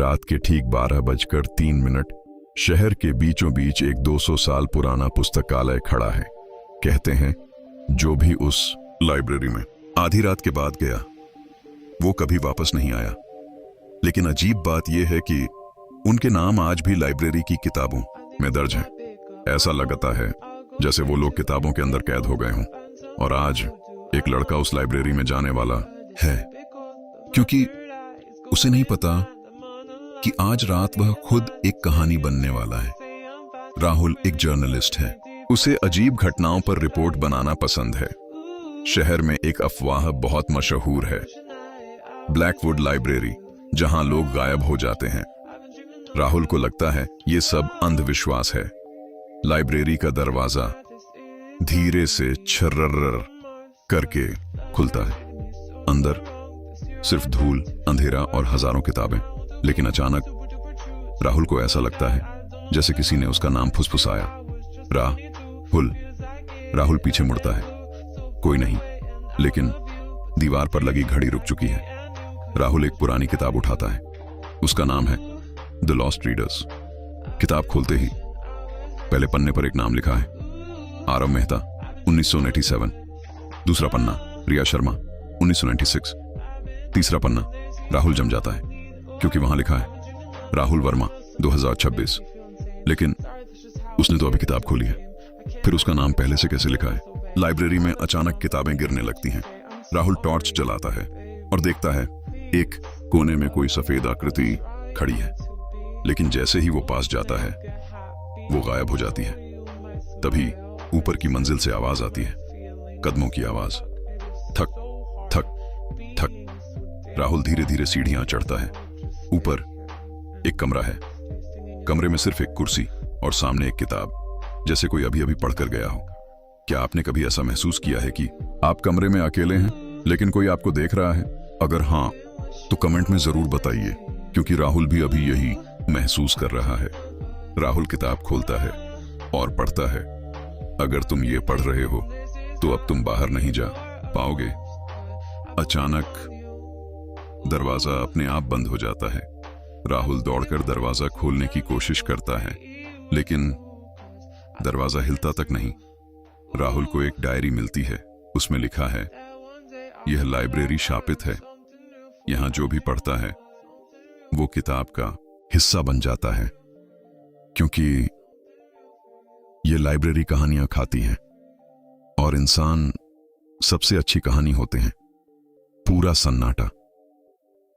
रात के ठीक 12:03 शहर के बीचों बीच एक 200 साल पुराना पुस्तकालय खड़ा है। कहते हैं जो भी उस लाइब्रेरी में आधी रात के बाद गया वो कभी वापस नहीं आया। लेकिन अजीब बात यह है कि उनके नाम आज भी लाइब्रेरी की किताबों में दर्ज हैं। ऐसा लगता है जैसे वो लोग किताबों के अंदर कैद हो गए हों और आज एक लड़का उस लाइब्रेरी में जाने वाला है, क्योंकि उसे नहीं पता कि आज रात वह खुद एक कहानी बनने वाला है। राहुल एक जर्नलिस्ट है। उसे अजीब घटनाओं पर रिपोर्ट बनाना पसंद है। शहर में एक अफवाह बहुत मशहूर है, ब्लैकवुड लाइब्रेरी, जहां लोग गायब हो जाते हैं। राहुल को लगता है ये सब अंधविश्वास है। लाइब्रेरी का दरवाजा धीरे से छर्रर करके खुलता है। अंदर सिर्फ धूल, अंधेरा और हजारों किताबें। लेकिन अचानक राहुल को ऐसा लगता है जैसे किसी ने उसका नाम फुसफुसाया, राहुल। राहुल पीछे मुड़ता है, कोई नहीं, लेकिन दीवार पर लगी घड़ी रुक चुकी है। राहुल एक पुरानी किताब उठाता है। उसका नाम है द लॉस्ट रीडर्स। किताब खोलते ही पहले पन्ने पर एक नाम लिखा है, आरव मेहता 1987। दूसरा पन्ना रिया शर्मा 1996। तीसरा पन्ना राहुल जम जाता है क्योंकि वहां लिखा है राहुल वर्मा 2026। लेकिन उसने तो अभी किताब खोली है, फिर उसका नाम पहले से कैसे लिखा है? लाइब्रेरी में अचानक किताबें गिरने लगती हैं। राहुल टॉर्च जलाता है और देखता है एक कोने में कोई सफेद आकृति खड़ी है। लेकिन जैसे ही वो पास जाता है वो गायब हो जाती है। तभी ऊपर की मंजिल से आवाज आती है, कदमों की आवाज, थक थक थक। राहुल धीरे धीरे सीढ़ियां चढ़ता है। ऊपर एक कमरा है। कमरे में सिर्फ एक कुर्सी और सामने एक किताब, जैसे कोई अभी अभी पढ़कर गया हो। क्या आपने कभी ऐसा महसूस किया है कि आप कमरे में अकेले हैं लेकिन कोई आपको देख रहा है? अगर हाँ तो कमेंट में जरूर बताइए, क्योंकि राहुल भी अभी यही महसूस कर रहा है। राहुल किताब खोलता है और पढ़ता है, अगर तुम ये पढ़ रहे हो तो अब तुम बाहर नहीं जा पाओगे। अचानक दरवाजा अपने आप बंद हो जाता है। राहुल दौड़कर दरवाजा खोलने की कोशिश करता है, लेकिन दरवाजा हिलता तक नहीं। राहुल को एक डायरी मिलती है। उसमें लिखा है, यह लाइब्रेरी शापित है। यहां जो भी पढ़ता है वो किताब का हिस्सा बन जाता है, क्योंकि ये लाइब्रेरी कहानियां खाती हैं और इंसान सबसे अच्छी कहानी होते हैं। पूरा सन्नाटा।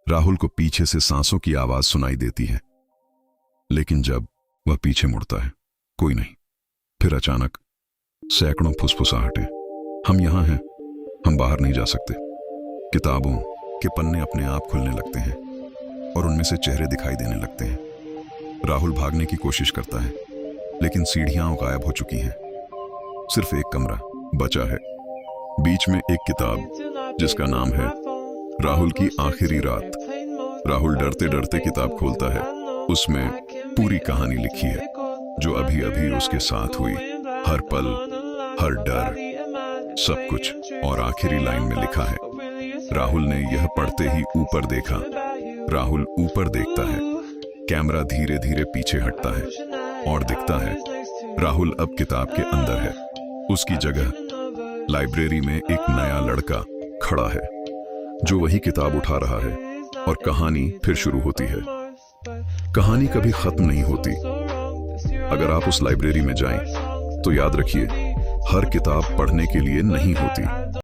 राहुल को पीछे से सांसों की आवाज सुनाई देती है, लेकिन जब वह पीछे मुड़ता है कोई नहीं। फिर अचानक सैकड़ों फुसफुसाहटें, हम यहां हैं, हम बाहर नहीं जा सकते। किताबों के पन्ने अपने आप खुलने लगते हैं और उनमें से चेहरे दिखाई देने लगते हैं। राहुल भागने की कोशिश करता है, लेकिन सीढ़ियां गायब हो चुकी हैं। सिर्फ एक कमरा बचा है। बीच में एक किताब जिसका नाम है राहुल की आखिरी रात। राहुल डरते डरते किताब खोलता है। उसमें पूरी कहानी लिखी है, जो अभी अभी उसके साथ हुई। हर पल, हर डर, सब कुछ। और आखिरी लाइन में लिखा है, राहुल ने यह पढ़ते ही ऊपर देखा। राहुल ऊपर देखता है। कैमरा धीरे धीरे पीछे हटता है और दिखता है राहुल अब किताब के अंदर है। उसकी जगह लाइब्रेरी में एक नया लड़का खड़ा है जो वही किताब उठा रहा है और कहानी फिर शुरू होती है। कहानी कभी खत्म नहीं होती। अगर आप उस लाइब्रेरी में जाएं तो याद रखिए, हर किताब पढ़ने के लिए नहीं होती।